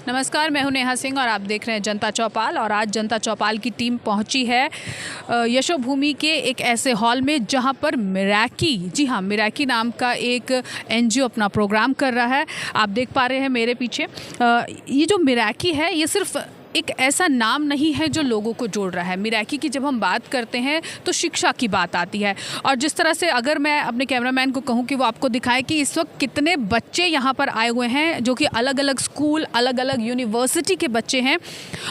नमस्कार, मैं हूं नेहा सिंह और आप देख रहे हैं जनता चौपाल। और आज जनता चौपाल की टीम पहुंची है यशोभूमि के एक ऐसे हॉल में जहां पर मिराकी, जी हाँ, मिराकी नाम का एक एनजीओ अपना प्रोग्राम कर रहा है। आप देख पा रहे हैं मेरे पीछे ये जो मिराकी है, ये सिर्फ एक ऐसा नाम नहीं है जो लोगों को जोड़ रहा है। मिराकी की जब हम बात करते हैं तो शिक्षा की बात आती है। और जिस तरह से अगर मैं अपने कैमरामैन को कहूं कि वो आपको दिखाए कि इस वक्त कितने बच्चे यहाँ पर आए हुए हैं, जो कि अलग अलग स्कूल, अलग अलग यूनिवर्सिटी के बच्चे हैं।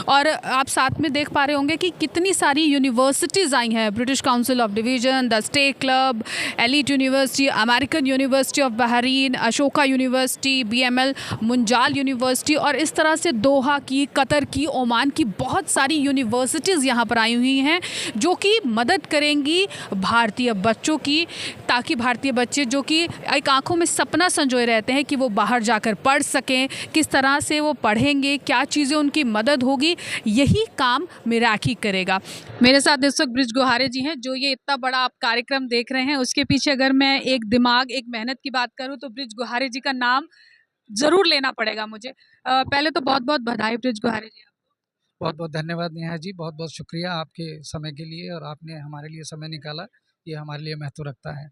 और आप साथ में देख पा रहे होंगे कि कितनी सारी यूनिवर्सिटीज़ आई हैं। British council of division, the state club, elite university, American university of Bahrain, Ashoka university, BML Munjal university, और इस तरह से दोहा की, कतर की, ओमान की बहुत सारी यूनिवर्सिटीज़ यहाँ पर आई हुई हैं, जो कि मदद करेंगी भारतीय बच्चों की, ताकि भारतीय बच्चे जो कि एक आंखों में सपना संजोए रहते हैं कि वो बाहर जाकर पढ़ सकें, किस तरह से वो पढ़ेंगे, क्या चीज़ें उनकी मदद होगी, यही काम मिराकी करेगा। मेरे साथ इस वक्त ब्रिज गुहारे जी हैं, जो ये इतना बड़ा आप कार्यक्रम देख रहे हैं, उसके पीछे अगर मैं एक दिमाग, एक मेहनत की बात करूँ तो ब्रिज गुहारे जी का नाम ज़रूर लेना पड़ेगा मुझे। पहले तो बहुत बहुत बधाई ब्रिज गुहारे जी। बहुत बहुत धन्यवाद नेहा जी, बहुत बहुत शुक्रिया आपके समय के लिए, और आपने हमारे लिए समय निकाला, ये हमारे लिए महत्व रखता है।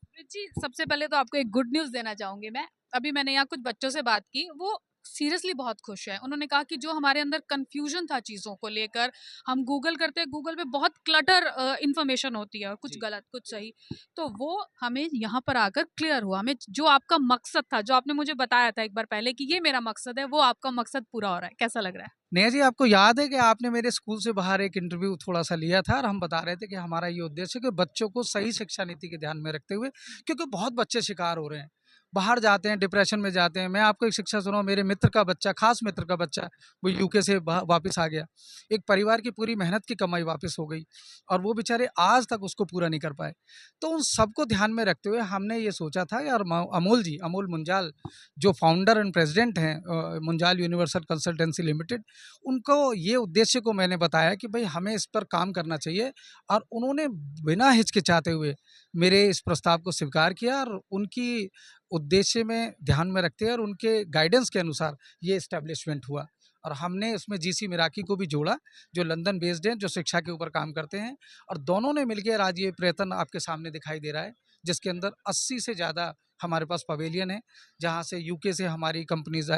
ब्रिज जी, सबसे पहले तो आपको एक गुड न्यूज़ देना चाहूँगी मैं। अभी मैंने यहाँ कुछ बच्चों से बात की, वो सीरियसली बहुत खुश हैं। उन्होंने कहा कि जो हमारे अंदर कन्फ्यूजन था चीज़ों को लेकर, हम गूगल करते हैं, गूगल पे बहुत क्लटर इन्फॉर्मेशन होती है, कुछ जी। गलत, कुछ सही। तो वो हमें यहाँ पर आकर क्लियर हुआ। हमें जो आपका मकसद था, जो आपने मुझे बताया था एक बार पहले कि ये मेरा मकसद है, वो आपका मकसद पूरा हो रहा है। कैसा लग रहा है? नेहा जी, आपको याद है कि आपने मेरे स्कूल से बाहर एक इंटरव्यू थोड़ा सा लिया था, और हम बता रहे थे कि हमारा ये उद्देश्य है कि बच्चों को सही शिक्षा नीति के ध्यान में रखते हुए, क्योंकि बहुत बच्चे शिकार हो रहे हैं, बाहर जाते हैं, डिप्रेशन में जाते हैं। मैं आपको एक शिक्षा सुनाऊं, मेरे मित्र का बच्चा, खास मित्र का बच्चा, वो यूके से वापस आ गया। एक परिवार की पूरी मेहनत की कमाई वापस हो गई, और वो बेचारे आज तक उसको पूरा नहीं कर पाए। तो उन सबको ध्यान में रखते हुए हमने ये सोचा था यार, अमोल जी, अमोल मुंजाल, जो फाउंडर एंड प्रेसिडेंट हैं मुंजाल यूनिवर्सल कंसल्टेंसी लिमिटेड, उनको ये उद्देश्य को मैंने बताया कि भाई हमें इस पर काम करना चाहिए, और उन्होंने बिना हिचकिचाते हुए मेरे इस प्रस्ताव को स्वीकार किया, और उनकी उद्देश्य में ध्यान में रखते हैं और उनके गाइडेंस के अनुसार ये इस्टेब्लिशमेंट हुआ। और हमने उसमें जीसी मिराकी को भी जोड़ा, जो लंदन बेस्ड हैं, जो शिक्षा के ऊपर काम करते हैं, और दोनों ने मिलकर आज ये प्रयत्न आपके सामने दिखाई दे रहा है, जिसके अंदर 80 से ज़्यादा हमारे पास पवेलियन है, जहाँ से यूके से हमारी कंपनीज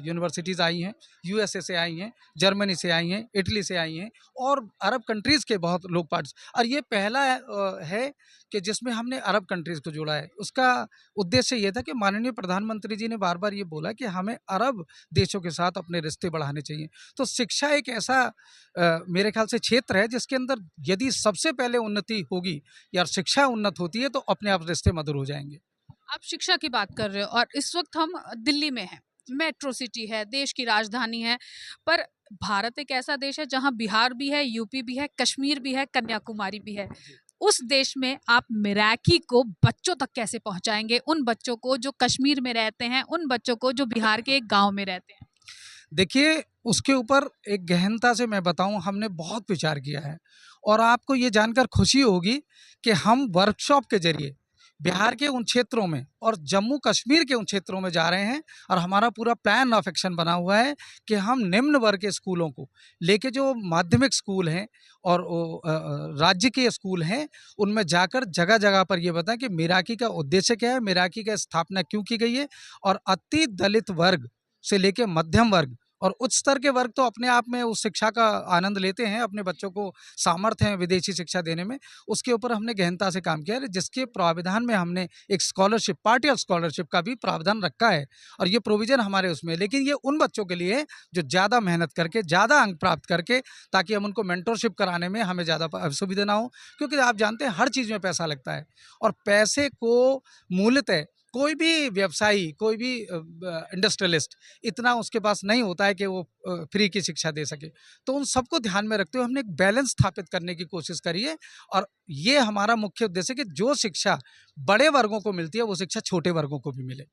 यूनिवर्सिटीज़ आई हैं, यूएसए से आई हैं, जर्मनी से आई हैं, इटली से आई हैं, और अरब कंट्रीज़ के बहुत लोग पार्ट्स। और ये पहला है कि जिसमें हमने अरब कंट्रीज़ को जोड़ा है। उसका उद्देश्य ये था कि माननीय प्रधानमंत्री जी ने बार बार ये बोला कि हमें अरब देशों के साथ अपने रिश्ते बढ़ाने चाहिए। तो शिक्षा एक ऐसा मेरे ख्याल से क्षेत्र है जिसके अंदर यदि सबसे पहले उन्नति होगी या शिक्षा उन्नत होती है, तो अपने आप रिश्ते मधुर हो जाएंगे। आप शिक्षा की बात कर रहे हो और इस वक्त हम दिल्ली में हैं। मेट्रो सिटी है, देश की राजधानी है। पर भारत एक ऐसा देश है जहां बिहार भी है, यूपी भी है, कश्मीर भी है, कन्याकुमारी भी है। उस देश में आप मिराकी को बच्चों तक कैसे पहुंचाएंगे? उन बच्चों को जो कश्मीर में रहते हैं, उन बच्चों को जो बिहार के एक गांव में रहते हैं। देखिए, उसके ऊपर एक गहनता से मैं बताऊं, हमने बहुत विचार किया है, और आपको ये जानकर खुशी होगी कि हम वर्कशॉप के जरिए बिहार के उन क्षेत्रों में और जम्मू कश्मीर के उन क्षेत्रों में जा रहे हैं, और हमारा पूरा प्लान ऑफ एक्शन बना हुआ है कि हम निम्न वर्ग के स्कूलों को लेके, जो माध्यमिक स्कूल हैं और राज्य के स्कूल हैं, उनमें जाकर जगह जगह पर ये बताएं कि मिराकी का उद्देश्य क्या है, मिराकी का स्थापना क्यों की गई है, और अति दलित वर्ग से लेके मध्यम वर्ग और उच्च स्तर के वर्ग तो अपने आप में उस शिक्षा का आनंद लेते हैं, अपने बच्चों को सामर्थ्य है विदेशी शिक्षा देने में। उसके ऊपर हमने गहनता से काम किया है, जिसके प्रावधान में हमने एक स्कॉलरशिप, पार्टियल स्कॉलरशिप का भी प्रावधान रखा है, और ये प्रोविज़न हमारे उसमें। लेकिन ये उन बच्चों के लिए है जो ज़्यादा मेहनत करके, ज़्यादा अंक प्राप्त करके, ताकि हम उनको मेंटरशिप कराने में हमें ज़्यादा असुविधा ना हो, क्योंकि आप जानते हैं हर चीज़ में पैसा लगता है, और पैसे को मूलतः कोई भी व्यवसायी, कोई भी इंडस्ट्रियलिस्ट, इतना उसके पास नहीं होता है कि वो फ्री की शिक्षा दे सके। तो उन सबको ध्यान में रखते हुए हमने एक बैलेंस स्थापित करने की कोशिश करी है, और ये हमारा मुख्य उद्देश्य है कि जो शिक्षा बड़े वर्गों को मिलती है, वो शिक्षा छोटे वर्गों को भी मिले।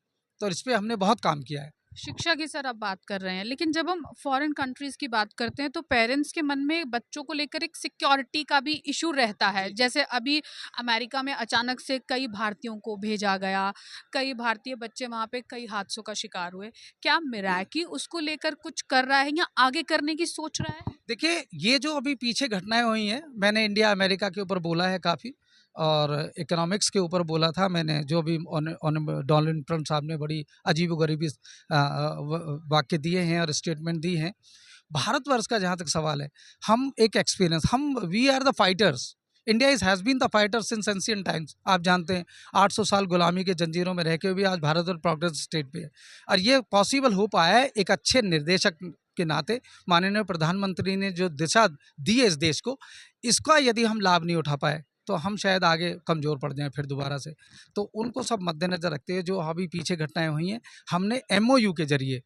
तो इस पे हमने बहुत काम किया है। शिक्षा की सर आप बात कर रहे हैं, लेकिन जब हम फॉरेन कंट्रीज़ की बात करते हैं तो पेरेंट्स के मन में बच्चों को लेकर एक सिक्योरिटी का भी इशू रहता है। जी। जैसे अभी अमेरिका में अचानक से कई भारतीयों को भेजा गया, कई भारतीय बच्चे वहाँ पे कई हादसों का शिकार हुए। क्या मिराकी उसको लेकर कुछ कर रहा है या आगे करने की सोच रहा है? देखिए, ये जो अभी पीछे घटनाएँ हुई हैं, मैंने इंडिया अमेरिका के ऊपर बोला है काफ़ी, और इकोनॉमिक्स के ऊपर बोला था मैंने, जो भी डोनाल्ड ट्रंप साहब ने बड़ी अजीबो-गरीबी वाक्य दिए हैं और स्टेटमेंट दी हैं। भारतवर्ष का जहाँ तक सवाल है, हम एक एक्सपीरियंस, हम we are the fighters. India is has been the fighter since ancient times. आप जानते हैं, 800 साल गुलामी के जंजीरों में रह के भी आज भारत और प्रोग्रेस स्टेट पे है, और ये पॉसिबल हो पाया है एक अच्छे निर्देशक के नाते। माननीय प्रधानमंत्री ने जो दिशा दी है इस देश को, इसका यदि हम लाभ नहीं उठा पाए तो हम शायद आगे कमज़ोर पड़ जाएँ फिर दोबारा से। तो उनको सब मद्देनज़र रखते हुए जो अभी पीछे घटनाएँ हुई हैं, हमने एमओयू के ज़रिए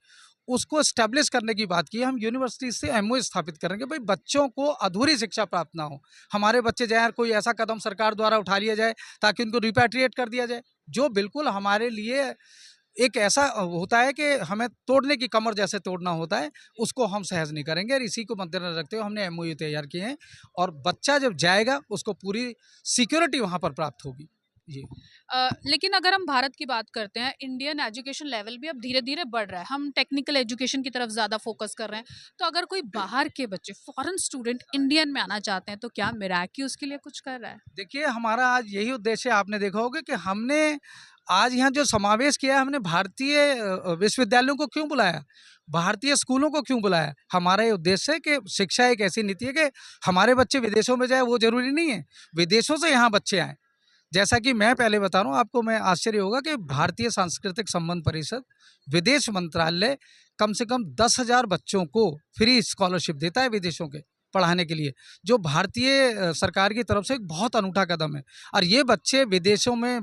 उसको एस्टेब्लिश करने की बात की है। हम यूनिवर्सिटी से एमओयू स्थापित करेंगे, भाई बच्चों को अधूरी शिक्षा प्राप्त ना हो। हमारे बच्चे जाएँ, कोई ऐसा कदम सरकार द्वारा उठा लिया जाए ताकि उनको रिपैट्रिएट कर दिया जाए, जो बिल्कुल हमारे लिए एक ऐसा होता है कि हमें तोड़ने की कमर जैसे तोड़ना होता है, उसको हम सहज नहीं करेंगे, और इसी को मद्देनज़र रखते हुए हमने एमओयू तैयार किए हैं, और बच्चा जब जाएगा उसको पूरी सिक्योरिटी वहाँ पर प्राप्त होगी। जी। लेकिन अगर हम भारत की बात करते हैं, इंडियन एजुकेशन लेवल भी अब धीरे-धीरे बढ़ रहा है। हम टेक्निकल एजुकेशन की तरफ ज़्यादा फ़ोकस कर रहे हैं। तो अगर कोई बाहर के बच्चे, फॉरेन स्टूडेंट इंडियन में आना चाहते हैं, तो क्या मिराकी उसके लिए कुछ कर रहा है? देखिए, हमारा आज यही उद्देश्य है, आपने देखा होगा कि हमने आज यहाँ जो समावेश किया है, हमने भारतीय विश्वविद्यालयों को क्यों बुलाया, भारतीय स्कूलों को क्यों बुलाया। हमारा ये उद्देश्य है कि शिक्षा एक ऐसी नीति है कि हमारे बच्चे विदेशों में जाए, वो ज़रूरी नहीं है, विदेशों से यहाँ बच्चे आएँ। जैसा कि मैं पहले बता रहा हूँ आपको, मैं आश्चर्य होगा कि भारतीय सांस्कृतिक संबंध परिषद, विदेश मंत्रालय कम से कम 10,000 बच्चों को फ्री स्कॉलरशिप देता है विदेशों के पढ़ाने के लिए, जो भारतीय सरकार की तरफ से एक बहुत अनूठा कदम है। और ये बच्चे विदेशों में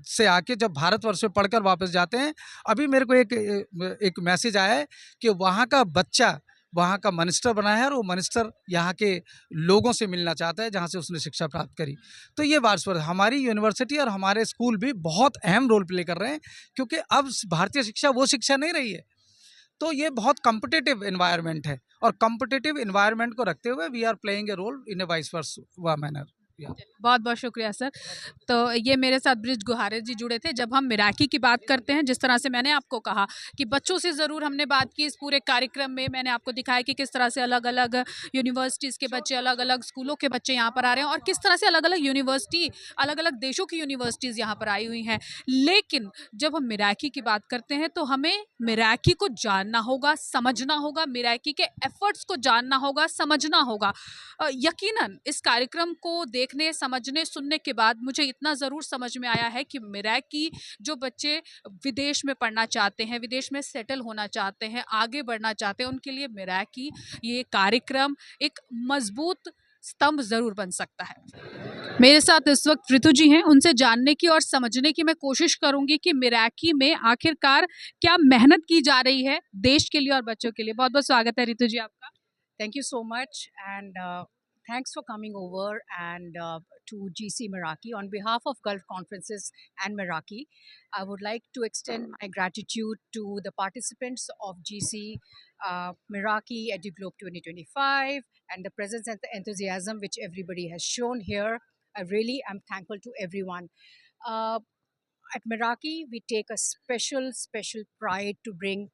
से आके जब भारतवर्ष में पढ़कर वापस जाते हैं, अभी मेरे को एक मैसेज आया है कि वहाँ का बच्चा वहाँ का मिनिस्टर बना है, और वो मिनिस्टर यहाँ के लोगों से मिलना चाहता है जहाँ से उसने शिक्षा प्राप्त करी। तो ये वार्षवर्ष हमारी यूनिवर्सिटी और हमारे स्कूल भी बहुत अहम रोल प्ले कर रहे हैं, क्योंकि अब भारतीय शिक्षा वो शिक्षा नहीं रही है। तो ये बहुत कॉम्पिटिटिव एनवायरनमेंट है, और कॉम्पिटिटिव एनवायरनमेंट को रखते हुए we are playing a role in a vice versa manner. बहुत बहुत शुक्रिया सर। तो ये मेरे साथ ब्रिज गुहारे जी जुड़े थे। जब हम मिराकी की बात करते हैं, जिस तरह से मैंने आपको कहा कि बच्चों से ज़रूर हमने बात की, इस पूरे कार्यक्रम में मैंने आपको दिखाया कि किस तरह से अलग अलग यूनिवर्सिटीज़ के बच्चे, अलग अलग स्कूलों के बच्चे यहाँ पर आ रहे हैं, और किस तरह से अलग अलग यूनिवर्सिटी, अलग अलग देशों की यूनिवर्सिटीज़ यहाँ पर आई हुई हैं। लेकिन जब हम मिराकी की बात करते हैं तो हमें मिराकी को जानना होगा, समझना होगा, मिराकी के एफर्ट्स को जानना होगा, समझना होगा। यकीनन इस कार्यक्रम को देखने, समझने, सुनने के बाद मुझे इतना ज़रूर समझ में आया है कि मिराकी जो बच्चे विदेश में पढ़ना चाहते हैं, विदेश में सेटल होना चाहते हैं, आगे बढ़ना चाहते हैं, उनके लिए मिराकी ये कार्यक्रम एक मजबूत स्तंभ ज़रूर बन सकता है। मेरे साथ इस वक्त ऋतु जी हैं, उनसे जानने की और समझने की मैं कोशिश करूंगी कि मिराकी में आखिरकार क्या मेहनत की जा रही है देश के लिए और बच्चों के लिए। बहुत बहुत स्वागत है ऋतु जी आपका। Thank you so much, and thanks for coming over and to GC Meraki. On behalf of Gulf Conferences and Meraki, I would like to extend my gratitude to the participants of GC Meraki EduGlobe 2025 and the presence and the enthusiasm which everybody has shown here. I really am thankful to everyone. At Meraki, we take a special pride to bring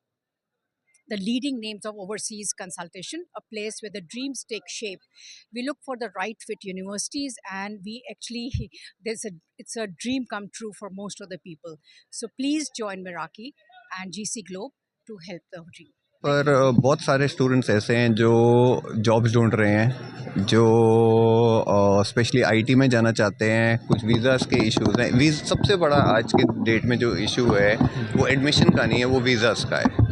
the leading names of overseas consultation, a place where the dreams take shape. We look for the right fit universities, and we actually, it's a dream come true for most of the people. So please join Meraki and GC Globe to help the dream. पर बहुत सारे students ऐसे हैं जो jobs ढूंढ रहे हैं, जो स्पेशली आईटी में जाना चाहते हैं। कुछ वीज़ास के इश्यूज़ हैं। सबसे बड़ा आज के डेट में जो इशू है वो एडमिशन का नहीं है, वो वीज़ास का है।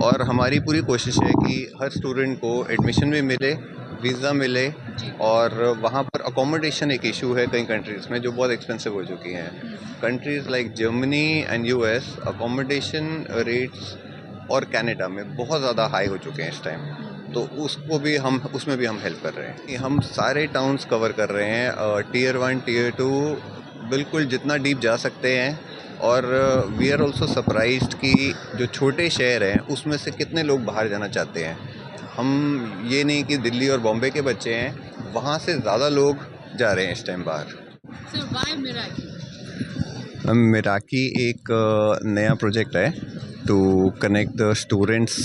और हमारी पूरी कोशिश है कि हर स्टूडेंट को एडमिशन भी मिले, वीज़ा मिले, और वहाँ पर अकोमोडेशन एक इशू है कई कंट्रीज़ में जो बहुत एक्सपेंसिव हो चुकी हैं। Countries like Germany and US accommodation rates और कनाडा में बहुत ज़्यादा हाई हो चुके हैं इस टाइम। तो उसमें भी हम हेल्प कर रहे हैं। हम सारे टाउन्स कवर कर रहे हैं, टियर 1 टियर 2 बिल्कुल जितना डीप जा सकते हैं, और वी आर ऑल्सो सरप्राइज्ड कि जो छोटे शहर हैं उसमें से कितने लोग बाहर जाना चाहते हैं। हम ये नहीं कि दिल्ली और बॉम्बे के बच्चे हैं, वहाँ से ज़्यादा लोग जा रहे हैं इस टाइम बाहर। Sir why मिराकी? मिराकी एक नया प्रोजेक्ट है टू कनेक्ट द स्टूडेंट्स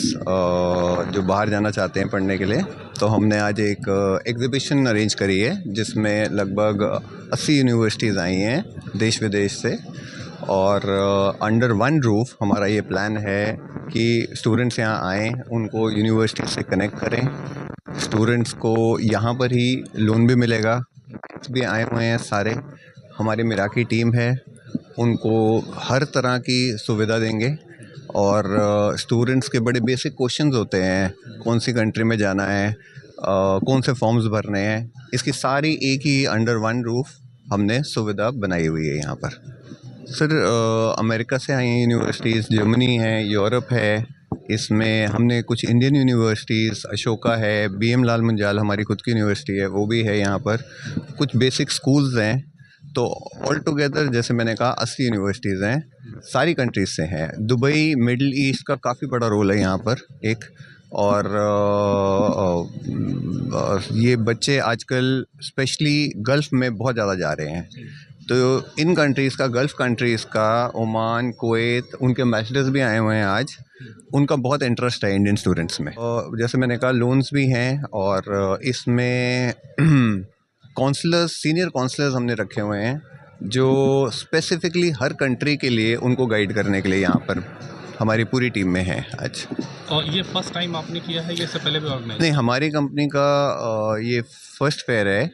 जो बाहर जाना चाहते हैं पढ़ने के लिए। तो हमने आज एक एग्ज़िबिशन अरेंज करी है जिसमें लगभग 80 यूनिवर्सिटीज़ आई हैं देश विदेश से, और अंडर वन रूफ हमारा ये प्लान है कि स्टूडेंट्स यहाँ आएँ, उनको यूनिवर्सिटी से कनेक्ट करें। स्टूडेंट्स को यहाँ पर ही लोन भी मिलेगा, भी आए हुए हैं सारे। हमारी मिराकी टीम है, उनको हर तरह की सुविधा देंगे। और स्टूडेंट्स के बड़े बेसिक क्वेश्चंस होते हैं, कौन सी कंट्री में जाना है, कौन से फॉर्म्स भरने हैं, इसकी सारी एक ही अंडर वन रूफ हमने सुविधा बनाई हुई है यहाँ पर। सर अमेरिका से आई हैं यूनिवर्सिटीज़, जर्मनी है, यूरोप है। इसमें हमने कुछ इंडियन यूनिवर्सिटीज़, अशोका है, बीएम लाल मंजाल हमारी खुद की यूनिवर्सिटी है, वो भी है यहाँ पर। कुछ बेसिक स्कूल्स हैं। तो ऑल टुगेदर जैसे मैंने कहा 80 यूनिवर्सिटीज़ हैं, सारी कंट्रीज़ से हैं। दुबई, मिडिल ईस्ट का काफ़ी बड़ा रोल है यहाँ पर एक। और ये बच्चे आजकल स्पेशली गल्फ़ में बहुत ज़्यादा जा रहे हैं। तो इन कंट्रीज़ का, गल्फ़ कंट्रीज़ का, ओमान, कुवैत, उनके एम्बेसडर्स भी आए हुए हैं आज। उनका बहुत इंटरेस्ट है इंडियन स्टूडेंट्स में। और जैसे मैंने कहा लोन्स भी हैं, और इसमें काउंसलर्स, सीनियर काउंसलर्स हमने रखे हुए हैं जो स्पेसिफिकली हर कंट्री के लिए उनको गाइड करने के लिए यहाँ पर हमारी पूरी टीम में है आज। और ये फर्स्ट टाइम आपने किया है या इससे पहले भी ऑर्गेनाइज? नहीं, हमारी कंपनी का ये फर्स्ट फेयर है।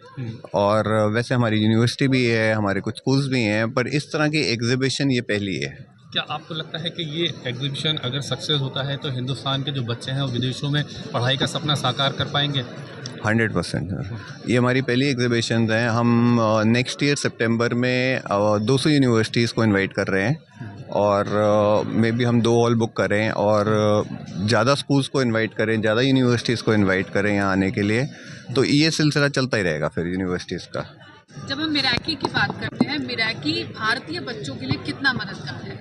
और वैसे हमारी यूनिवर्सिटी भी है, हमारे कुछ स्कूल्स भी हैं, पर इस तरह की एग्जीबिशन ये पहली है। क्या आपको लगता है कि ये एग्जीबिशन अगर सक्सेस होता है तो हिंदुस्तान के जो बच्चे हैं वो विदेशों में पढ़ाई का सपना साकार कर पाएंगे? 100%। ये हमारी पहली एग्जीबिशन है। हम नेक्स्ट ईयर सितंबर में 200 यूनिवर्सिटीज़ को इनवाइट कर रहे हैं, और मे बी हम 2 हॉल बुक करें और ज़्यादा स्कूल्स को इनवाइट करें, ज़्यादा यूनिवर्सिटीज़ को इनवाइट करें यहाँ आने के लिए। तो ये सिलसिला चलता ही रहेगा फिर यूनिवर्सिटीज़ का। जब हम मिराकी की बात करते हैं, मिराकी भारतीय बच्चों के लिए कितना मददगार है?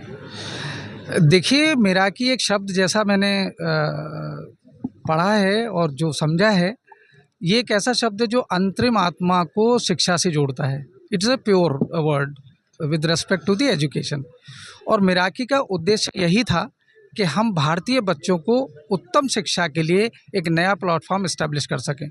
देखिए, मिराकी एक शब्द जैसा मैंने पढ़ा है और जो समझा है, ये एक ऐसा शब्द है जो अंतरिम आत्मा को शिक्षा से जोड़ता है। It's a pure word with respect to the education. और मिराकी का उद्देश्य यही था कि हम भारतीय बच्चों को उत्तम शिक्षा के लिए एक नया प्लेटफॉर्म इस्टेब्लिश कर सकें।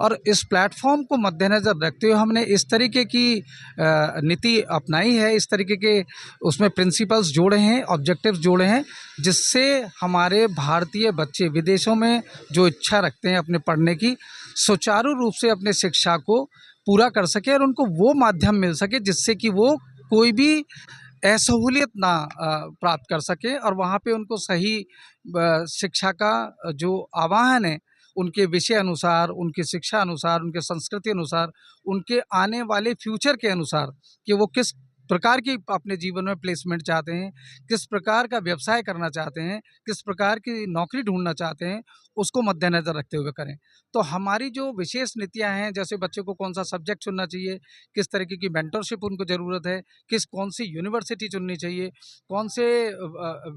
और इस प्लेटफॉर्म को मद्देनज़र रखते हुए हमने इस तरीके की नीति अपनाई है, इस तरीके के उसमें प्रिंसिपल्स जोड़े हैं, ऑब्जेक्टिव्स जोड़े हैं, जिससे हमारे भारतीय बच्चे विदेशों में जो इच्छा रखते हैं अपने पढ़ने की, सुचारू रूप से अपने शिक्षा को पूरा कर सके और उनको वो माध्यम मिल सके जिससे कि वो कोई भी असहूलियत ना प्राप्त कर सके, और वहाँ पे उनको सही शिक्षा का जो आवाहन है उनके विषय अनुसार, उनकी शिक्षा अनुसार, उनके संस्कृति अनुसार, उनके आने वाले फ्यूचर के अनुसार कि वो किस प्रकार की अपने जीवन में प्लेसमेंट चाहते हैं, किस प्रकार का व्यवसाय करना चाहते हैं, किस प्रकार की नौकरी ढूंढना चाहते हैं, उसको मद्देनज़र रखते हुए करें। तो हमारी जो विशेष नीतियां हैं, जैसे बच्चों को कौन सा सब्जेक्ट चुनना चाहिए, किस तरीके की मेंटरशिप उनको ज़रूरत है, कौन सी यूनिवर्सिटी चुननी चाहिए, कौन से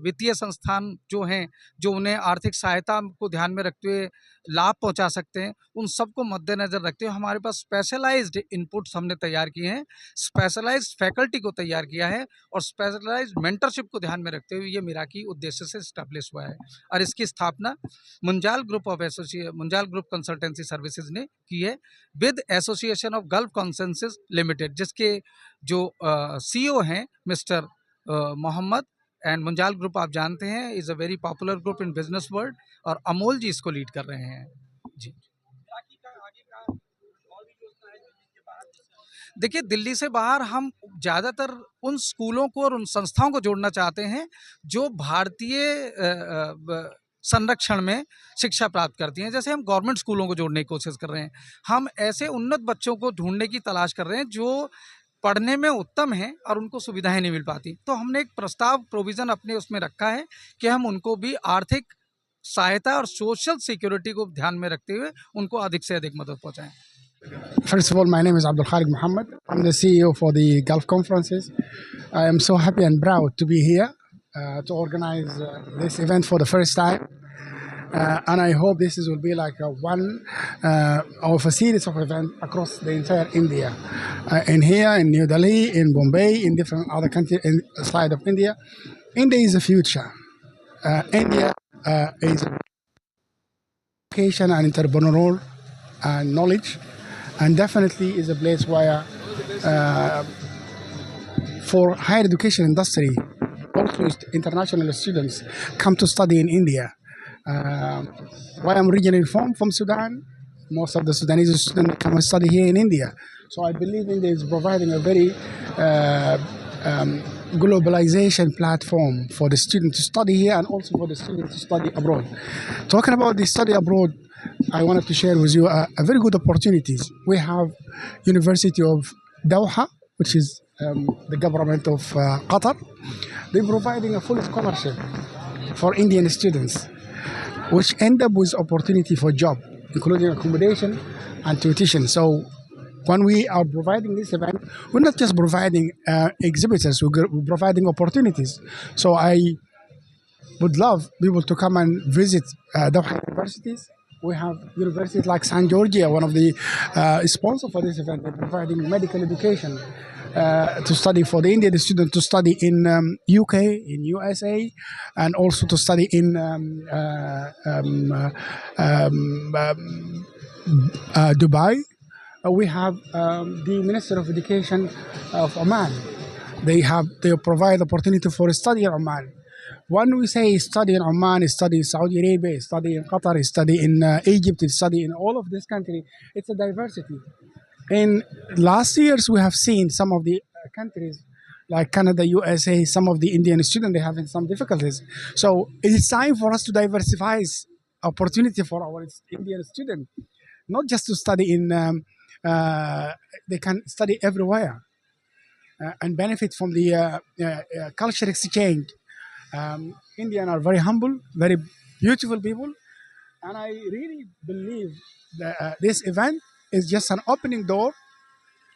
वित्तीय संस्थान जो हैं जो उन्हें आर्थिक सहायता को ध्यान में रखते हुए लाभ पहुंचा सकते हैं, उन सब को मद्देनज़र रखते हुए हमारे पास स्पेशलाइज्ड इनपुट्स हमने तैयार किए हैं, स्पेशलाइज्ड फैकल्टी को तैयार किया है, और स्पेशलाइज्ड मेंटरशिप को ध्यान में रखते हुए ये मिराकी उद्देश्य से इस्टेब्लिश हुआ है। और इसकी स्थापना मुंजाल ग्रुप कंसल्टेंसी सर्विसेज ने की है with association of Gulf consensus limited, जिसके जो सीईओ हैं mister Mohammed, and Munjal group आप जानते हैं is a very popular group in business world, और अमोल जी इसको लीड कर रहे हैं जी। देखिए, दिल्ली से बाहर हम ज़्यादातर उन स्कूलों को और उन संस्थाओं को जोड़ना चाहते हैं जो भारतीय संरक्षण में शिक्षा प्राप्त करती हैं। जैसे हम गवर्नमेंट स्कूलों को जोड़ने की कोशिश कर रहे हैं, हम ऐसे उन्नत बच्चों को ढूंढने की तलाश कर रहे हैं जो पढ़ने में उत्तम हैं और उनको सुविधाएं नहीं मिल पाती। तो हमने एक प्रस्ताव प्रोविज़न अपने उसमें रखा है कि हम उनको भी आर्थिक सहायता और सोशल सिक्योरिटी को ध्यान में रखते हुए उनको अधिक से अधिक मदद पहुँचाएँ। First of all, my name is Abdul Khalik Muhammad. I'm the CEO for the Gulf Conferences. I am so happy and proud to be here to organize this event for the first time. And I hope will be like one of a series of events across the entire India. In here, in New Delhi, in Bombay, in different other countries inside of India. India is the future. India is education and entrepreneurial knowledge, and definitely is a place where for higher education industry, also international students come to study in India. Where I'm originally from Sudan, most of the Sudanese students come and study here in India. So I believe India is providing a very globalization platform for the student to study here and also for the student to study abroad. Talking about the study abroad, I wanted to share with you a very good opportunities. We have University of Doha, which is the government of Qatar. They're providing a full scholarship for Indian students, which end up with opportunity for job, including accommodation and tuition. So when we are providing this event, we're not just providing exhibitors, we're providing opportunities. So I would love people to come and visit Doha universities. We have universities like San Georgia, one of the sponsors for this event. They're providing medical education to study for the Indian student to study in UK, in USA, and also to study in Dubai. We have the Minister of Education of Oman. They provide opportunity for study in Oman. When we say study in Oman, study in Saudi Arabia, study in Qatar, study in Egypt, study in all of this country, it's a diversity. In last years, we have seen some of the countries like Canada, USA, some of the Indian students, they having some difficulties. So it is time for us to diversify opportunity for our Indian students, not just to study in, they can study everywhere and benefit from the culture exchange. Indians are very humble, very beautiful people, and I really believe that this event is just an opening door.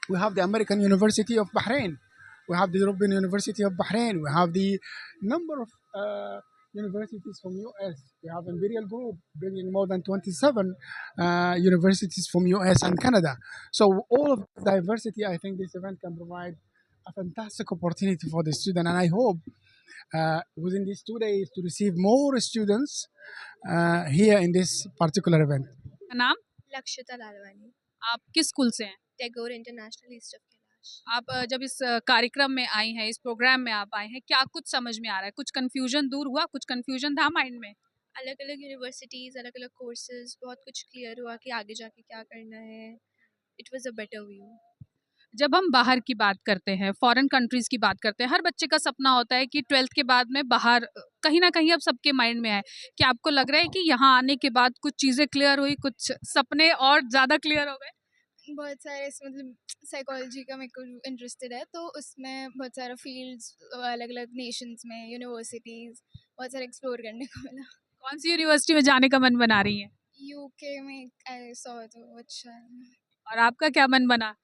We have the American University of Bahrain, we have the European University of Bahrain, we have the number of universities from US. We have Imperial Group bringing more than 27 universities from US and Canada. So all of diversity, I think this event can provide a fantastic opportunity for the student, and I hope within these 2 days to receive more students here in this particular event. का नाम? लक्षिता लालवानी, आप किस school से हैं? Tagore international east of Kailash. आप जब इस कार्यक्रम में आई हैं, इस प्रोग्राम में आप आए हैं, क्या कुछ समझ में आ रहा है? कुछ कन्फ्यूजन दूर हुआ? कुछ कन्फ्यूजन था माइंड में? अलग अलग यूनिवर्सिटीज़, अलग अलग कोर्सेज, बहुत कुछ क्लियर हुआ कि आगे जाके क्या करना है। It was a better view. जब हम बाहर की बात करते हैं, फॉरेन कंट्रीज़ की बात करते हैं, हर बच्चे का सपना होता है कि 12th के बाद में बाहर कहीं न कहीं अब सबके माइंड में है। क्या आपको लग रहा है कि यहाँ आने के बाद कुछ चीज़ें क्लियर हुई, कुछ सपने और ज़्यादा क्लियर हो गए? बहुत सारे मतलब साइकोलॉजी का मेरे को इंटरेस्टेड है, तो उसमें बहुत सारा फील्ड्स अलग अलग नेशंस में, यूनिवर्सिटीज़ बहुत सारा एक्सप्लोर करने को मिला। कौन-सी यूनिवर्सिटी में जाने का मन बना रही हैं? यूके में आई सॉ तो अच्छा है। और आपका क्या मन बना?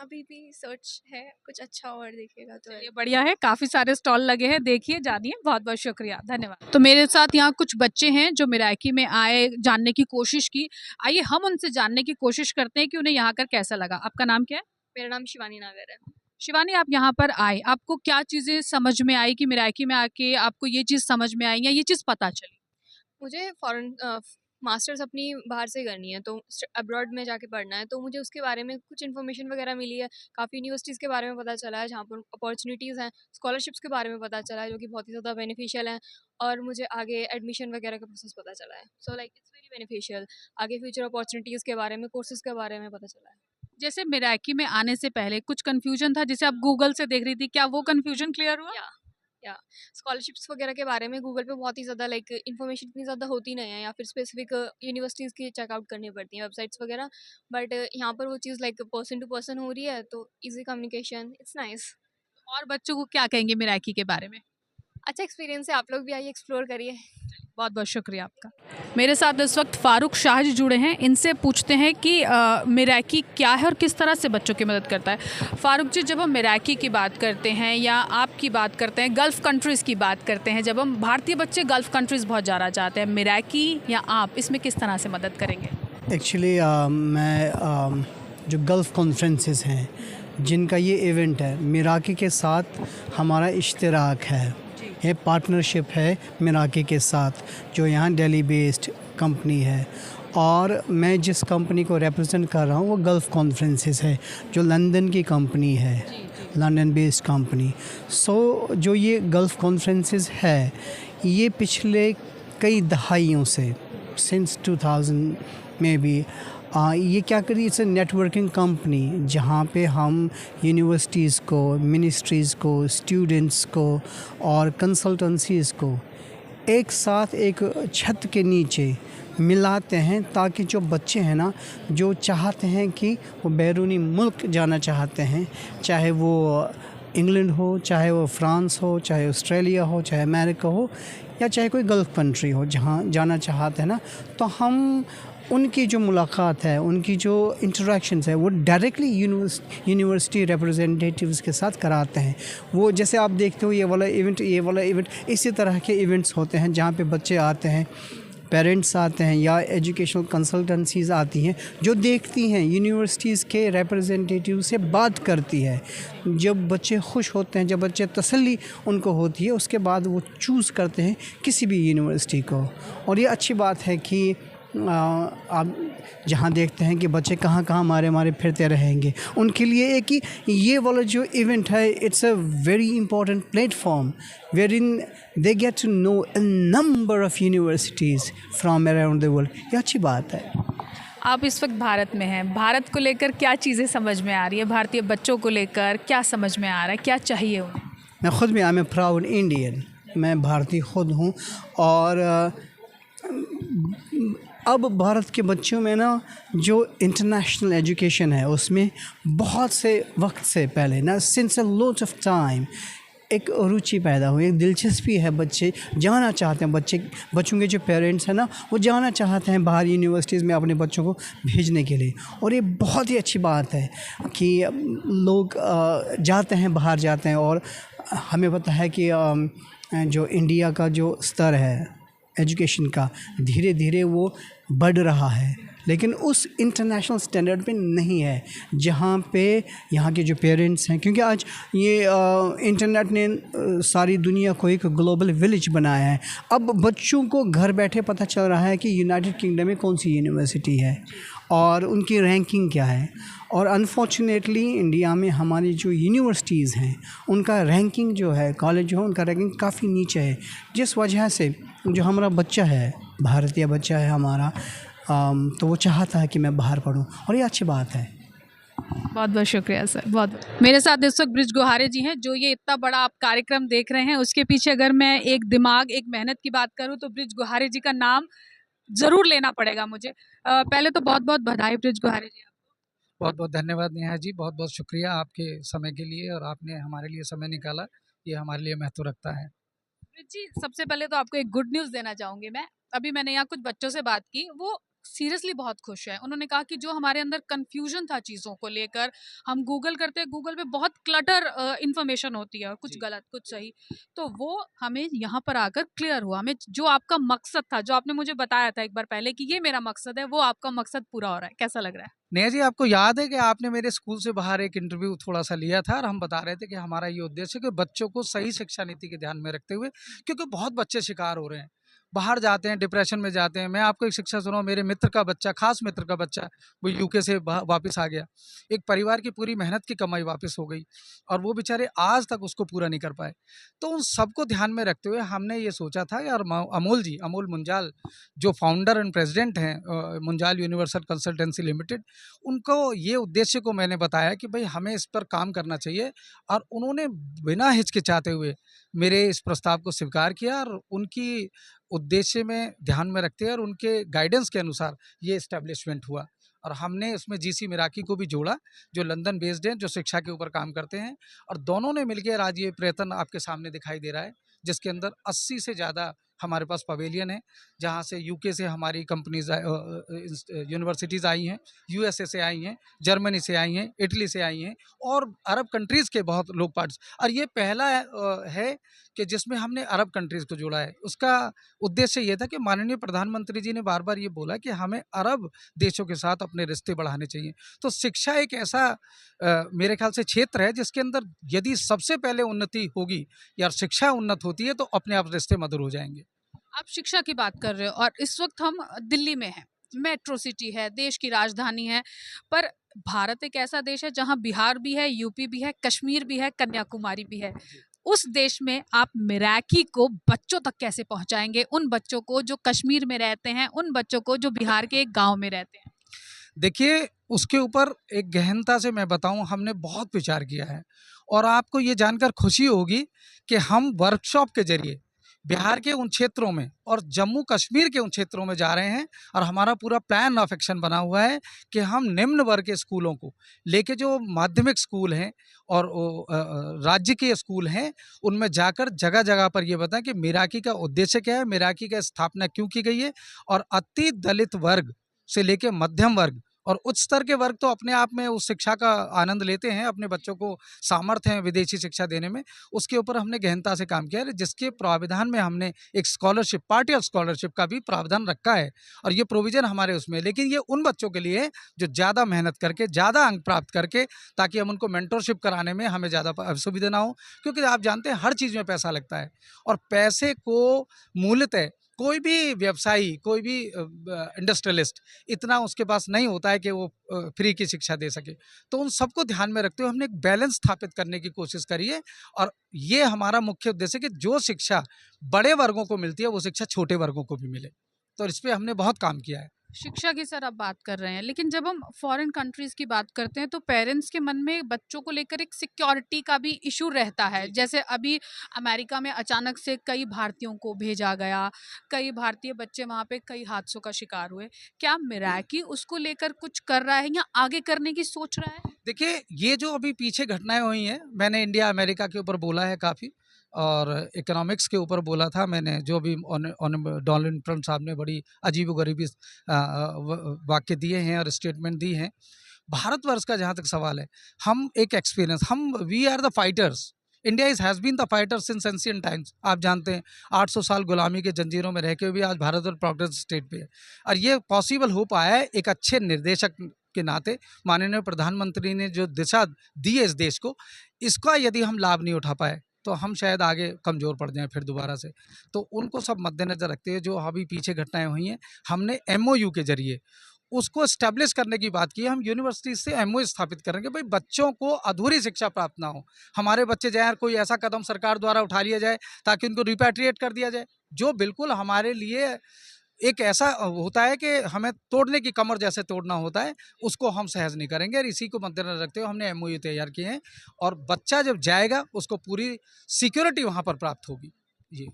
अभी भी सर्च है, कुछ अच्छा और दिखेगा तो। चलिए बढ़िया है, काफ़ी सारे स्टॉल लगे हैं, देखिए, जानिए। बहुत-बहुत शुक्रिया, धन्यवाद। तो मेरे साथ यहाँ कुछ बच्चे हैं जो मिराकी में आए, जानने की कोशिश की। आइए हम उनसे जानने की कोशिश करते हैं कि उन्हें यहाँ आकर कैसा लगा। आपका नाम क्या है? मेरा नाम शिवानी नागर है। शिवानी, आप यहाँ पर आए, आपको क्या चीज़ें समझ में आई कि मिराकी में आके आपको ये चीज़ समझ में आई या ये चीज़ पता चली? मुझे फ़ॉरेन मास्टर्स अपनी बाहर से करनी है, तो अब्रॉड में जाके पढ़ना है, तो मुझे उसके बारे में कुछ इन्फॉर्मेशन वगैरह मिली है। काफ़ी यूनिवर्सिटीज़ के बारे में पता चला है जहाँ पर अपॉर्चुनिटीज़ हैं, स्कॉलरशिप्स के बारे में पता चला है जो कि बहुत ही ज़्यादा बेनिफिशियल हैं, और मुझे आगे एडमिशन वगैरह का प्रोसेस पता चला है। So like it's very beneficial. आगे फ्यूचर अपॉर्चुनिटीज़ के बारे में, कोर्सेज़ के बारे में पता चला है। जैसे मिराकी में आने से पहले कुछ कन्फ्यूजन था जिसे आप गूगल से देख रही थी, क्या वो कन्फ्यूजन क्लियर हुआ? या स्कॉलरशिप्स वगैरह के बारे में गूगल पे बहुत ही ज़्यादा लाइक इन्फॉर्मेशन इतनी ज़्यादा होती नहीं है, या फिर स्पेसिफिक यूनिवर्सिटीज़ की चेकआउट करनी पड़ती हैं वेबसाइट्स वगैरह, बट यहाँ पर वो चीज़ लाइक पर्सन टू पर्सन हो रही है, तो इजी कम्युनिकेशन, इट्स नाइस। और बच्चों को क्या कहेंगे मिराकी के बारे में? अच्छा एक्सपीरियंस है, आप लोग भी आइए एक्सप्लोर करिए। बहुत बहुत शुक्रिया आपका। मेरे साथ इस वक्त फ़ारूक शाह जी जुड़े हैं, इनसे पूछते हैं कि मिराकी क्या है और किस तरह से बच्चों की मदद करता है। फ़ारूक जी, जब हम मिराकी की बात करते हैं या आपकी बात करते हैं, गल्फ़ कंट्रीज़ की बात करते हैं, जब हम भारतीय बच्चे गल्फ़ कंट्रीज़ बहुत जाना चाहते हैं, मिराकी या आप इसमें किस तरह से मदद करेंगे? एक्चुअली मैं जो गल्फ़ कॉन्फ्रेंसेस हैं जिनका ये इवेंट है, मिराकी के साथ हमारा इश्तराक है, ये पार्टनरशिप है मिराकी के साथ, जो यहाँ दिल्ली बेस्ड कंपनी है। और मैं जिस कंपनी को रिप्रेजेंट कर रहा हूँ वो गल्फ़ कॉन्फ्रेंसेस है, जो लंदन की कंपनी है, लंदन बेस्ड कंपनी। सो जो ये गल्फ़ कॉन्फ्रेंसेस है, ये पिछले कई दहाइयों से सिंस 2000 में भी ये क्या करी, इट्स ए नेटवर्किंग कंपनी जहाँ पे हम यूनिवर्सिटीज़ को, मिनिस्ट्रीज़ को, स्टूडेंट्स को और कंसल्टेंसीज़ को एक साथ एक छत के नीचे मिलाते हैं, ताकि जो बच्चे हैं ना, जो चाहते हैं कि वो बैरूनी मुल्क जाना चाहते हैं, चाहे वो इंग्लैंड हो, चाहे वो फ्रांस हो, चाहे ऑस्ट्रेलिया हो, चाहे अमेरिका हो, या चाहे कोई गल्फ़ कंट्री हो जहाँ जाना चाहते हैं ना, तो हम उनकी जो मुलाकात है, उनकी जो इंटरेक्शंस है, वो डायरेक्टली यूनिवर्सिटी रिप्रेजेंटेटिव्स के साथ कराते हैं। वो जैसे आप देखते हो ये वाला इवेंट, इसी तरह के इवेंट्स होते हैं जहाँ पे बच्चे आते हैं, पेरेंट्स आते हैं या एजुकेशनल कंसल्टेंसीज़ आती हैं जो देखती हैं, यूनिवर्सिटीज़ के रिप्रेजेंटेटिव से बात करती है। जब बच्चे खुश होते हैं, जब बच्चे तसल्ली उनको होती है, उसके बाद वो चूज़ करते हैं किसी भी यूनिवर्सिटी को। और ये अच्छी बात है कि आप जहाँ देखते हैं कि बच्चे कहाँ कहाँ मारे फिरते रहेंगे, उनके लिए एक ही ये वाला जो इवेंट है, it's a very important platform where in they get to know a number of universities from around the world. ये अच्छी बात है। आप इस वक्त भारत में हैं, भारत को लेकर क्या चीज़ें समझ में आ रही है, भारतीय बच्चों को लेकर क्या समझ में आ रहा है, क्या चाहिए उन्हें? मैं ख़ुद भी, I am a proud Indian, मैं भारतीय ख़ुद हूँ। और अब भारत के बच्चों में ना जो इंटरनेशनल एजुकेशन है, उसमें बहुत से वक्त से पहले ना, since a lot of time, एक रुचि पैदा हुई, एक दिलचस्पी है। बच्चे जाना चाहते हैं, बच्चों के जो पेरेंट्स हैं ना, वो जाना चाहते हैं बाहर यूनिवर्सिटीज़ में अपने बच्चों को भेजने के लिए। और ये बहुत ही अच्छी बात है कि लोग जाते हैं, बाहर जाते हैं। और हमें पता है कि जो इंडिया का जो स्तर है एजुकेशन का, धीरे धीरे वो बढ़ रहा है, लेकिन उस इंटरनेशनल स्टैंडर्ड पे नहीं है जहाँ पे यहाँ के जो पेरेंट्स हैं। क्योंकि आज ये इंटरनेट ने सारी दुनिया को एक ग्लोबल विलेज बनाया है। अब बच्चों को घर बैठे पता चल रहा है कि यूनाइटेड किंगडम में कौन सी यूनिवर्सिटी है और उनकी रैंकिंग क्या है। और अनफॉर्चुनेटली इंडिया में हमारी जो यूनिवर्सिटीज़ हैं, उनका रैंकिंग जो है, कॉलेज जो है, उनका रैंकिंग काफ़ी नीचे है, जिस वजह से जो हमारा बच्चा है, भारतीय बच्चा है हमारा, तो वो चाहता है कि मैं बाहर पढूं। और ये अच्छी बात है। बहुत बहुत शुक्रिया सर, बहुत। मेरे साथ इस वक्त ब्रिज गुहारे जी हैं, जो ये इतना बड़ा आप कार्यक्रम देख रहे हैं, उसके पीछे अगर मैं एक दिमाग, एक मेहनत की बात करूं तो ब्रिज गुहारे जी का नाम ज़रूर लेना पड़ेगा मुझे। पहले तो बहुत बहुत बधाई ब्रिज गुहारे जी। बहुत बहुत धन्यवाद नेहा जी, बहुत बहुत शुक्रिया आपके समय के लिए, और आपने हमारे लिए समय निकाला, ये हमारे लिए महत्व रखता है। ब्रिज जी, सबसे पहले तो आपको एक गुड न्यूज़ देना चाहूँगी मैं। अभी मैंने यहाँ कुछ बच्चों से बात की, वो सीरियसली बहुत खुश है। उन्होंने कहा कि जो हमारे अंदर कन्फ्यूजन था चीज़ों को लेकर, हम गूगल करते हैं, गूगल पे बहुत क्लटर इन्फॉर्मेशन होती है, कुछ गलत कुछ सही, तो वो हमें यहाँ पर आकर क्लियर हुआ। हमें जो आपका मकसद था, जो आपने मुझे बताया था एक बार पहले कि ये मेरा मकसद है, वो आपका मकसद पूरा हो रहा है। कैसा लग रहा है? नेहा जी, आपको याद है कि आपने मेरे स्कूल से बाहर एक इंटरव्यू थोड़ा सा लिया था, और हम बता रहे थे कि हमारा ये उद्देश्य है कि बच्चों को सही शिक्षा नीति के ध्यान में रखते हुए, क्योंकि बहुत बच्चे शिकार हो रहे हैं, बाहर जाते हैं, डिप्रेशन में जाते हैं। मैं आपको एक शिक्षा सुनाऊं, मेरे मित्र का बच्चा, खास मित्र का बच्चा, वो यूके से वापस आ गया। एक परिवार की पूरी मेहनत की कमाई वापस हो गई, और वो बेचारे आज तक उसको पूरा नहीं कर पाए। तो उन सबको ध्यान में रखते हुए हमने ये सोचा था यार, अमोल जी, अमोल मुंजाल, जो फाउंडर एंड प्रेसिडेंट हैं मुंजाल यूनिवर्सल कंसल्टेंसी लिमिटेड, उनको ये उद्देश्य को मैंने बताया कि भाई हमें इस पर काम करना चाहिए, और उन्होंने बिना हिचकिचाते हुए मेरे इस प्रस्ताव को स्वीकार किया, और उनकी उद्देश्य में ध्यान में रखते हैं और उनके गाइडेंस के अनुसार ये इस्टेब्लिशमेंट हुआ। और हमने उसमें जीसी मिराकी को भी जोड़ा, जो लंदन बेस्ड हैं, जो शिक्षा के ऊपर काम करते हैं, और दोनों ने मिलकर आज ये प्रयत्न आपके सामने दिखाई दे रहा है, जिसके अंदर 80 से ज़्यादा हमारे पास पवेलियन है, जहाँ से यूके से हमारी कंपनीज यूनिवर्सिटीज़ आई हैं, यूएसए से आई हैं, जर्मनी से आई हैं, इटली से आई हैं और अरब कंट्रीज़ के बहुत लोग पार्ट्स। और ये पहला है कि जिसमें हमने अरब कंट्रीज़ को जोड़ा है। उसका उद्देश्य ये था कि माननीय प्रधानमंत्री जी ने बार बार ये बोला कि हमें अरब देशों के साथ अपने रिश्ते बढ़ाने चाहिए। तो शिक्षा एक ऐसा मेरे ख्याल से क्षेत्र है जिसके अंदर यदि सबसे पहले उन्नति होगी या शिक्षा उन्नत होती है तो अपने आप रिश्ते मधुर हो जाएंगे। आप शिक्षा की बात कर रहे हो और इस वक्त हम दिल्ली में हैं, मेट्रो सिटी है, देश की राजधानी है, पर भारत एक ऐसा देश है जहां बिहार भी है, यूपी भी है, कश्मीर भी है, कन्याकुमारी भी है। उस देश में आप मिराकी को बच्चों तक कैसे पहुंचाएंगे, उन बच्चों को जो कश्मीर में रहते हैं, उन बच्चों को जो बिहार के एक गांव में रहते हैं? देखिए, उसके ऊपर एक गहनता से मैं बताऊं, हमने बहुत विचार किया है और आपको ये जानकर खुशी होगी कि हम वर्कशॉप के जरिए बिहार के उन क्षेत्रों में और जम्मू कश्मीर के उन क्षेत्रों में जा रहे हैं और हमारा पूरा प्लान ऑफ एक्शन बना हुआ है कि हम निम्न वर्ग के स्कूलों को लेके जो माध्यमिक स्कूल हैं और राज्य के स्कूल हैं उनमें जाकर जगह जगह पर ये बताएं कि मिराकी का उद्देश्य क्या है, मिराकी का स्थापना क्यों की गई है और अति दलित वर्ग से लेके मध्यम वर्ग और उच्च स्तर के वर्ग तो अपने आप में उस शिक्षा का आनंद लेते हैं, अपने बच्चों को सामर्थ्य है विदेशी शिक्षा देने में। उसके ऊपर हमने गहनता से काम किया है, जिसके प्रावधान में हमने एक स्कॉलरशिप, पार्टी ऑफ स्कॉलरशिप का भी प्रावधान रखा है और ये प्रोविज़न हमारे उसमें। लेकिन ये उन बच्चों के लिए जो ज़्यादा मेहनत करके, ज़्यादा अंक प्राप्त करके, ताकि हम उनको मेंटरशिप कराने में हमें ज़्यादा असुविधा ना हो, क्योंकि आप जानते हैं हर चीज़ में पैसा लगता है और पैसे को मूलतः कोई भी व्यवसायी, कोई भी इंडस्ट्रियलिस्ट इतना उसके पास नहीं होता है कि वो फ्री की शिक्षा दे सके। तो उन सबको ध्यान में रखते हुए हमने एक बैलेंस स्थापित करने की कोशिश करी है और ये हमारा मुख्य उद्देश्य है कि जो शिक्षा बड़े वर्गों को मिलती है वो शिक्षा छोटे वर्गों को भी मिले। तो इस पे हमने बहुत काम किया है। शिक्षा की सर आप बात कर रहे हैं, लेकिन जब हम फॉरेन कंट्रीज की बात करते हैं तो पेरेंट्स के मन में बच्चों को लेकर एक सिक्योरिटी का भी इशू रहता है। जैसे अभी अमेरिका में अचानक से कई भारतीयों को भेजा गया, कई भारतीय बच्चे वहाँ पे कई हादसों का शिकार हुए। क्या मिराकी उसको लेकर कुछ कर रहा है या आगे करने की सोच रहा है? देखिए, ये जो अभी पीछे घटनाएं हुई हैं, मैंने इंडिया अमेरिका के ऊपर बोला है काफ़ी और इकोनॉमिक्स के ऊपर बोला था मैंने, जो भी डोनाल्ड ट्रंप साहब ने बड़ी अजीबोगरीबी वाक्य दिए हैं और स्टेटमेंट दी हैं। भारतवर्ष का जहाँ तक सवाल है, हम एक एक्सपीरियंस, हम we are the fighters. India has been the fighter since ancient times. आप जानते हैं 800 साल गुलामी के जंजीरों में रह के भी आज भारत और प्रोग्रेस स्टेट पे है और ये पॉसिबल हो पाया है एक अच्छे निर्देशक के नाते। माननीय प्रधानमंत्री ने जो दिशा दी है इस देश को, इसका यदि हम लाभ नहीं उठा पाए तो हम शायद आगे कमज़ोर पड़ जाएं फिर दोबारा से। तो उनको सब मद्देनज़र रखते हुए जो अभी पीछे घटनाएं हुई हैं, हमने MOU के जरिए उसको एस्टेब्लिश करने की बात की है। हम यूनिवर्सिटी से MOU स्थापित करेंगे, भाई बच्चों को अधूरी शिक्षा प्राप्त ना हो, हमारे बच्चे जाएँ, कोई ऐसा कदम सरकार द्वारा उठा लिया जाए ताकि उनको रिपैट्रिएट कर दिया जाए, जो बिल्कुल हमारे लिए एक ऐसा होता है कि हमें तोड़ने की कमर जैसे तोड़ना होता है, उसको हम सहज नहीं करेंगे। और इसी को मद्देनजर रखते हुए हमने MOU तैयार किए हैं और बच्चा जब जाएगा उसको पूरी सिक्योरिटी वहाँ पर प्राप्त होगी। जी।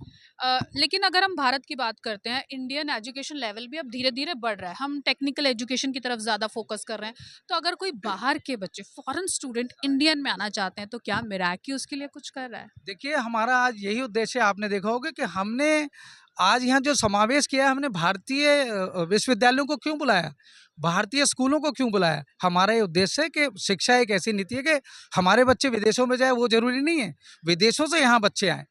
लेकिन अगर हम भारत की बात करते हैं, इंडियन एजुकेशन लेवल भी अब धीरे धीरे बढ़ रहा है, हम टेक्निकल एजुकेशन की तरफ ज़्यादा फोकस कर रहे हैं। तो अगर कोई बाहर के बच्चे, फॉरेन स्टूडेंट इंडियन में आना चाहते हैं तो क्या मिराकी उसके लिए कुछ कर रहा है? देखिए, हमारा आज यही उद्देश्य है। आपने देखा होगा कि हमने आज यहाँ जो समावेश किया है, हमने भारतीय विश्वविद्यालयों को क्यों बुलाया, भारतीय स्कूलों को क्यों बुलाया। हमारा ये उद्देश्य है कि शिक्षा एक ऐसी नीति है कि हमारे बच्चे विदेशों में जाए, वो ज़रूरी नहीं है विदेशों से यहाँ बच्चे आएँ।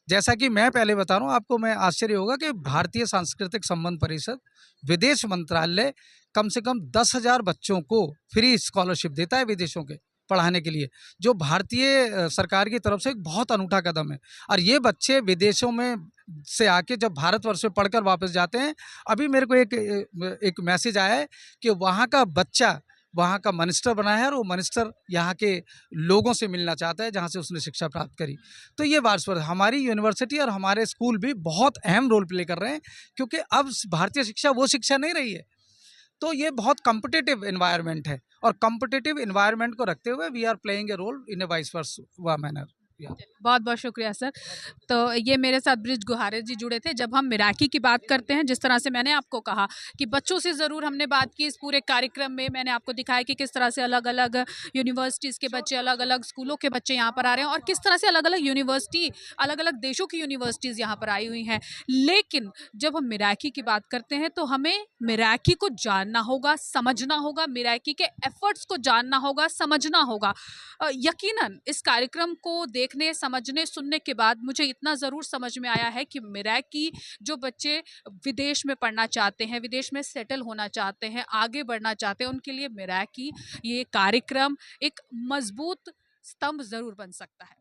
जैसा कि मैं पहले बता रहा हूँ आपको, मैं आश्चर्य होगा कि भारतीय सांस्कृतिक संबंध परिषद, विदेश मंत्रालय कम से कम 10,000 बच्चों को फ्री स्कॉलरशिप देता है विदेशों के पढ़ाने के लिए, जो भारतीय सरकार की तरफ से एक बहुत अनूठा कदम है। और ये बच्चे विदेशों में से आके जब भारतवर्ष में पढ़कर वापस जाते हैं, अभी मेरे को एक मैसेज आया है कि वहाँ का बच्चा वहाँ का मिनिस्टर बना है और वो मिनिस्टर यहाँ के लोगों से मिलना चाहता है जहाँ से उसने शिक्षा प्राप्त करी। तो ये वास्तव हमारी यूनिवर्सिटी और हमारे स्कूल भी बहुत अहम रोल प्ले कर रहे हैं, क्योंकि अब भारतीय शिक्षा वो शिक्षा नहीं रही है। तो ये बहुत कॉम्पिटिटिव एनवायरनमेंट है और कॉम्पिटिटिव एनवायरनमेंट को रखते हुए we are playing a role in a vice versa manner. बहुत बहुत शुक्रिया सर। तो ये मेरे साथ ब्रिज गुहारे जी जुड़े थे। जब हम मिराकी की बात करते हैं, जिस तरह से मैंने आपको कहा कि बच्चों से ज़रूर हमने बात की इस पूरे कार्यक्रम में, मैंने आपको दिखाया कि किस तरह से अलग अलग यूनिवर्सिटीज़ के बच्चे, अलग अलग स्कूलों के बच्चे यहाँ पर आ रहे हैं और किस तरह से अलग अलग यूनिवर्सिटी, अलग अलग देशों की यूनिवर्सिटीज़ यहाँ पर आई हुई हैं। लेकिन जब हम मिराकी की बात करते हैं तो हमें मिराकी को जानना होगा, समझना होगा, मिराकी के एफर्ट्स को जानना होगा, समझना होगा। यकीनन इस कार्यक्रम को देखने, समझने, सुनने के बाद मुझे इतना ज़रूर समझ में आया है कि मिराकी जो बच्चे विदेश में पढ़ना चाहते हैं, विदेश में सेटल होना चाहते हैं, आगे बढ़ना चाहते हैं, उनके लिए मिराकी ये कार्यक्रम एक मजबूत स्तंभ ज़रूर बन सकता है।